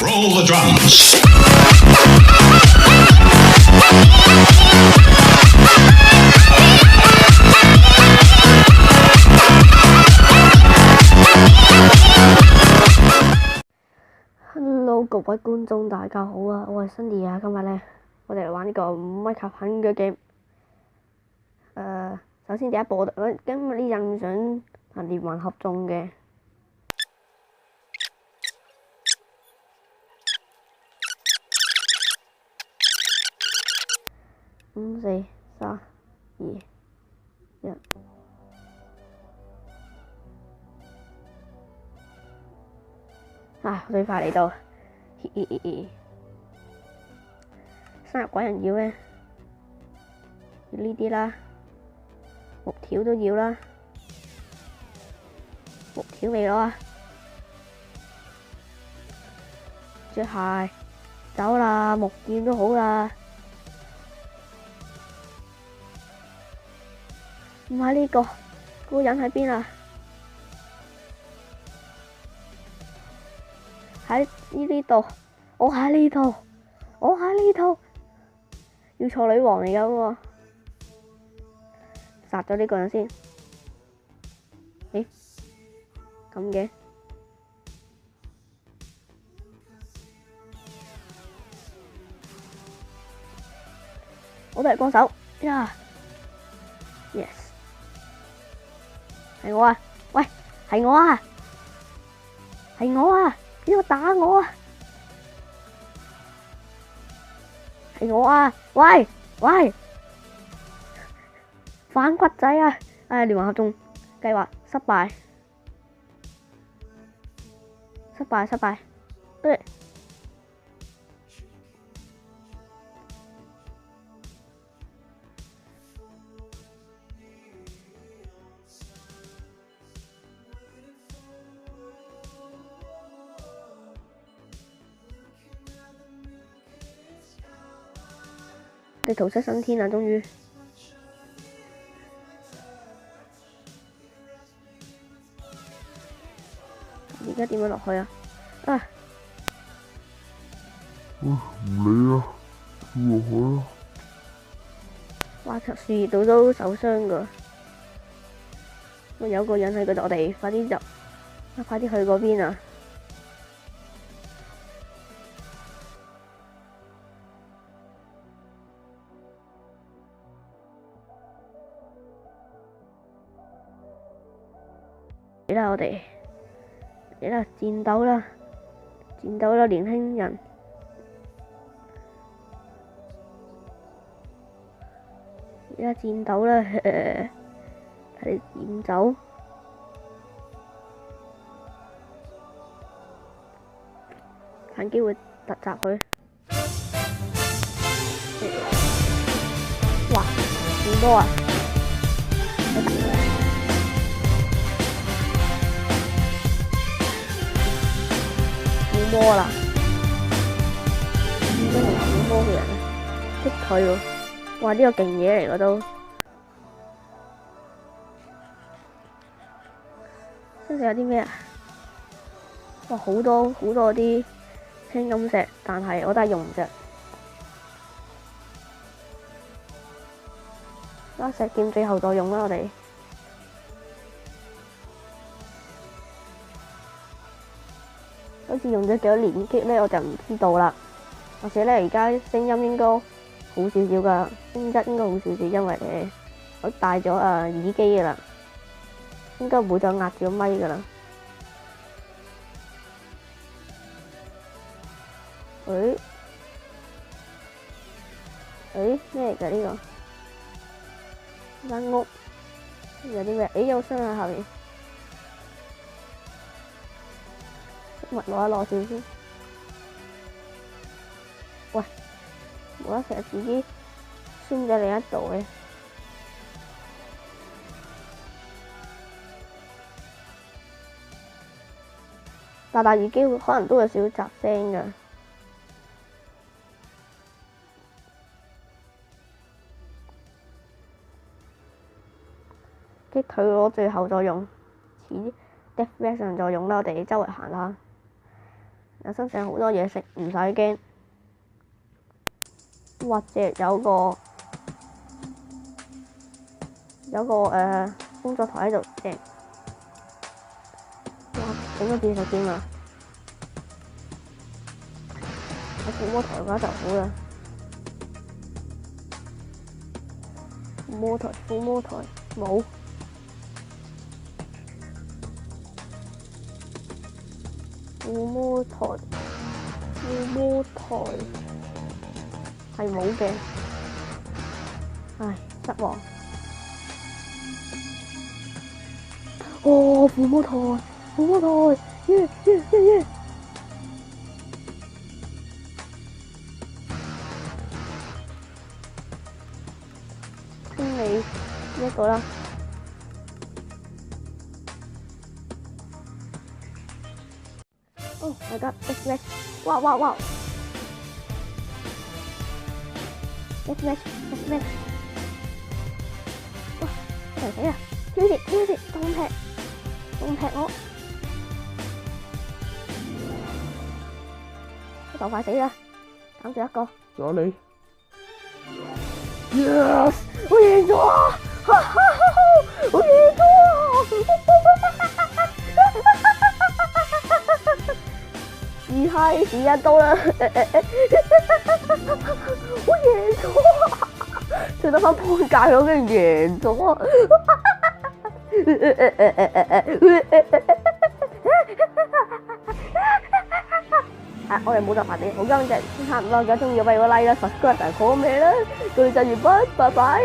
Roll the drums. Hello，各位觀眾大家好啊！我係 Cindy 啊，今日咧我哋嚟玩呢個米卡肯嘅 game。首先第一步，今日呢陣想同連環合縱嘅。5、4、3、2、1。最快嚟到，生日鬼人要咩？要呢啲啦，木條都要啦，木條未攞啊？着鞋，走啦，木劍都好啦。唔係呢個，嗰個人喺邊啊？喺呢度，我喺呢度，我喺呢度，要錯女王嚟㗎喎，殺咗呢個人先。咦？咁嘅，我都嚟幫手呀 ！Yes， 係我啊！喂，係我啊！係我啊！邊個打我啊？係我啊！喂喂，反骨仔啊！連環合縱計劃失敗，失敗，失敗。你逃出生天啦！終於，而家點樣落去啊？喂，唔理啊，跳落去啊！哇！樹葉度都受傷噶，有個人喺嗰度，我哋快啲入，快啲去嗰邊啊！嚟啦，我哋嚟啦，戰鬥啦，戰鬥啦，年輕人！嚟啦，戰鬥啦，睇你點走！趁機會突襲佢！哇，好多啊！魔啦，變咗同小魔嘅人擊退喎！哇，呢個勁嘢嚟㗎都。身上有啲咩啊？哇，好多啲青金石，但係我都係用唔着。石劍最後再用啦，我哋。好似用咗幾多連擊咧，我就唔知道啦。或者咧，而家聲音應該好少少噶，聲質應該好少少，因為我戴咗耳機噶啦，應該唔會再壓住個咪噶啦。咩嚟㗎呢個？間屋有啲咩？有箱喺後面。物攞一攞少先。喂，冇得成日自己酸咗另一度嘅。戴耳機可能都有少少雜聲㗎。擊退我最後再用，遲啲 Death Version 再用啦。我哋周圍行啦。有身上好多嘢食，唔使驚。或者有個工作台喺度，正。哇！整個電視機啊！有撫摸台嘅話就好啦。撫摸台冇。撫摸台係冇嘅，唉，失望。哦，撫摸台，耶！清理呢一個啦。哦，my god！Next match！哇！Next match！哇！一齊死啊！挑戰！仲劈我！我就快死啦！減住一個。咗你 Yes！我贏咗啊！我贏咗啊！時間到啦！我贏咗啊！剩得翻半界，我竟然贏咗啊！我哋冇得發啲好乾淨，差唔多，如果中意嘅俾個 like 啦，subscribe 同埋comment啦，到就完畢，拜拜。